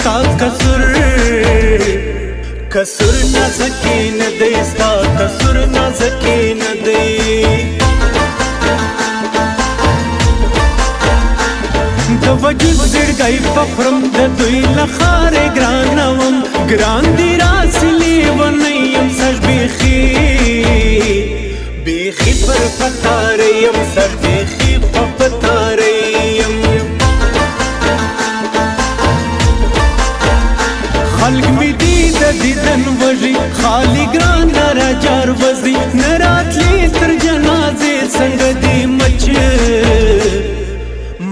ستا کسر نازکی ندی ستا کسر نازکی ندی د وجود زړګی پخرم د دوی لخارې ګرانوم ګران دی راسلی ونیم سر بیخی پر پتاریم سر بیخی پر پتاریم خلق می دید دیدن وژی خالی ګران را جار وزي نراتلی تر جنازې څنګه دی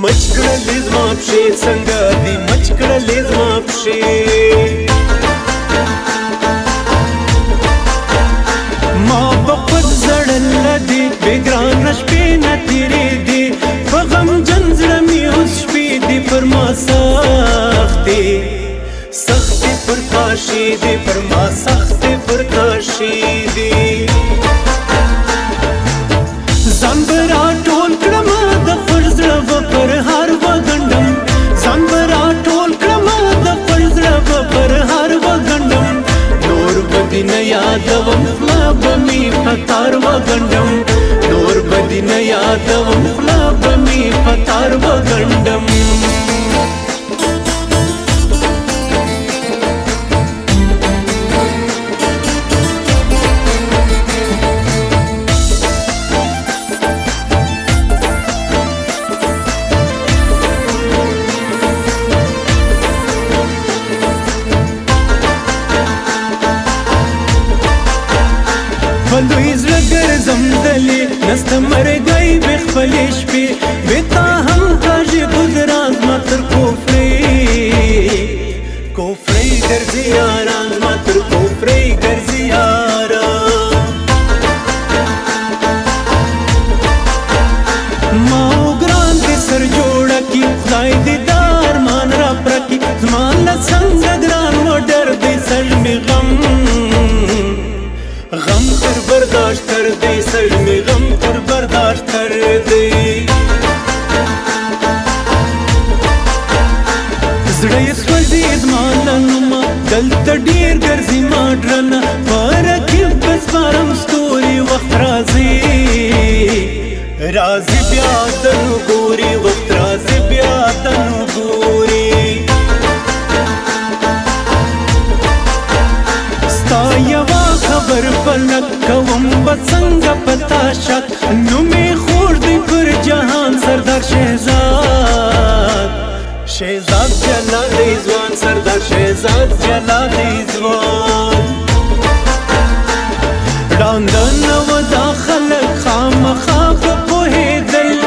مچ کړلې زما پښې څنګه دی مچ کړلې زما پښې ما په خود زړل دی بېګرانه شپې نه تېرېدې په غمجن زړه مې اوس شپې دي پر ما سختې پر تا شیدې پر ما سختې پر تا شیدې ځان به راټول کړم د خپل زړه به پر هر وګنډم ځان به راټول کړم د خپل زړه به پر هر وګنډم نور به دې نه یادوم خوله به مې په تار وګنډم نور به دې نه یادوم خوله به مې په تار وګنډم بلوی زړه ګرځم دلې نسته مرګی بې خپلې شپې بې تا هم کاږي ګزران زما تر کوفرۍ ګرځي یاران زما تر کوفرۍ ګرځي یاران ما و ګران دې سر جوړه کي خدای دې د ارمان را پوره کي زما له څنګه ګران و ډر دی سر مې غم تر برداشت کر دی سر می غم تر برداشت کر دی زړه یې سوځي زما له نومه دلته ډېر ګرځي ما ډرنه په رقیب بسپارم ستوري وخت راځي بیا تنو ګوري وخت راځي بیا تنو ګوري خبر پلک کوم بڅنګ پتا شک نو می خور دی پر جهان سردار شهزاد جلال ځوان سردار شهزاد جلال ځوان راندن و داخل خامخا پوهېدل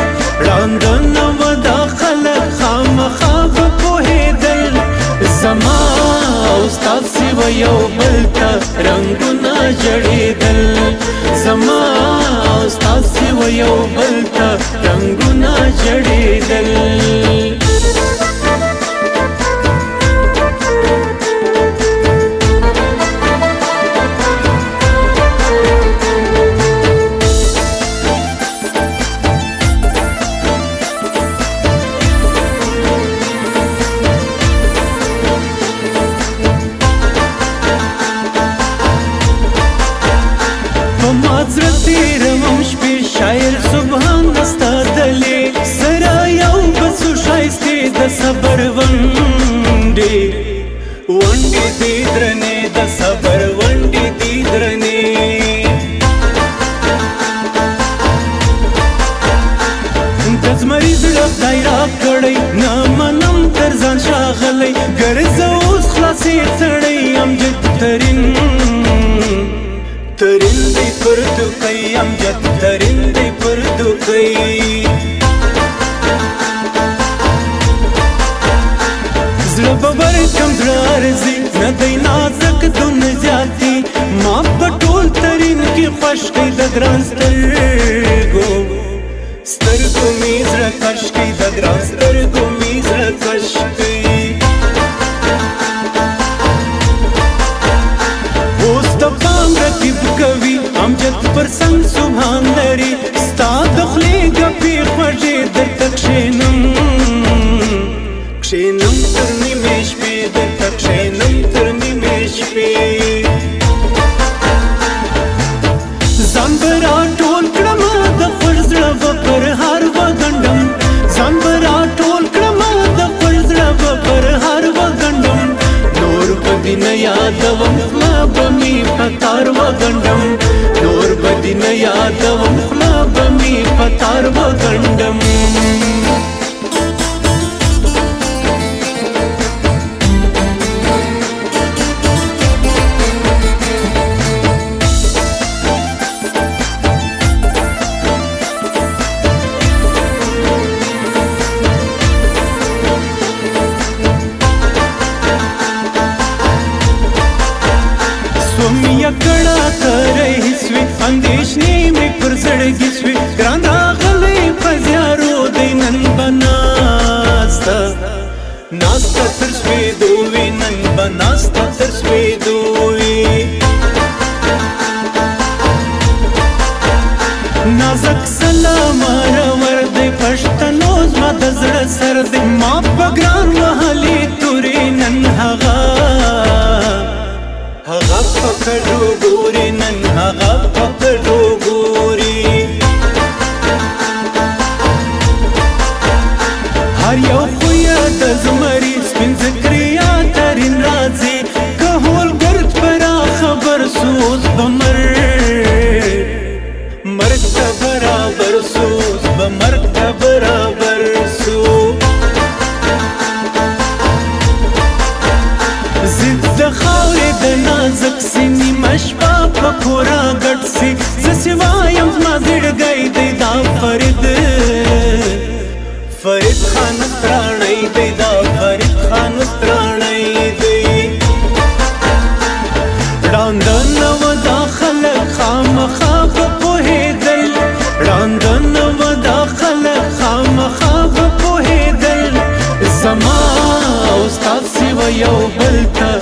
راندن و داخل خامخا پوهېدل زما استاد سیو یو بل ته رنګونه جړېدل زما استاد سیو یو بل ته رنګونه جړېدل شاعر سبحان دستا دلی سرا یو بسو شایستی د صبر ونډې دی درنې د صبر ونډې دی درنې د زمري زړه خدای راکړی نه منم تر ځان ښاغلی ګرځه اوس خلاصې سړی امجد ترین دی پر دوکۍ امجد ترین دی پر دوکۍ زړه به ورکړم زړه ارزي نه دی نازک دونه زیاتي ما په ټول ترین کې خوښ کړي د ګران سترګو مې زړه کش کړي د ګران سترګو مې زړه کش کړي اوس د پام رقیب کوي امجد پر څنګ سبحان لري ستا د خولې ګپې خوږې درته کښېنم تر نیمې شپې درته بدی نه یادوم خوله به می په تار وګنډم نور بدی نه یادوم خوله به می په تار وګنډم کړه کرے هسوي اندېشنې مې پر زړګي سوي ګران راغلی په زیارو دی نن به ناسته تر سوېدو وي نن به ناسته تر سوېدو وي نازک سلام راور دی پښتنو زما د زړه سر دی ما په ګران وهلې تورې نن هغه پکړو ګوري نن هغه پکړو ګوري هر یو خو یا د زمري سپین ذکریا ترین راځي که هول ګرد پر خبر سوز بمر مرګ ته برابر سوز بمرګ ته برابر سو زد د خاورې د نازک سینې مشپا په کورا ګډ سي زه سوایم زما زړګی دی دا فرید خان سترانی دی دا فرید خان سترانی دی ړانده نه و دا خلک خامخا به پوهېدل ړانده نه و دا خلک خامخا به پوهېدل زما او ستا سوه یو بل ته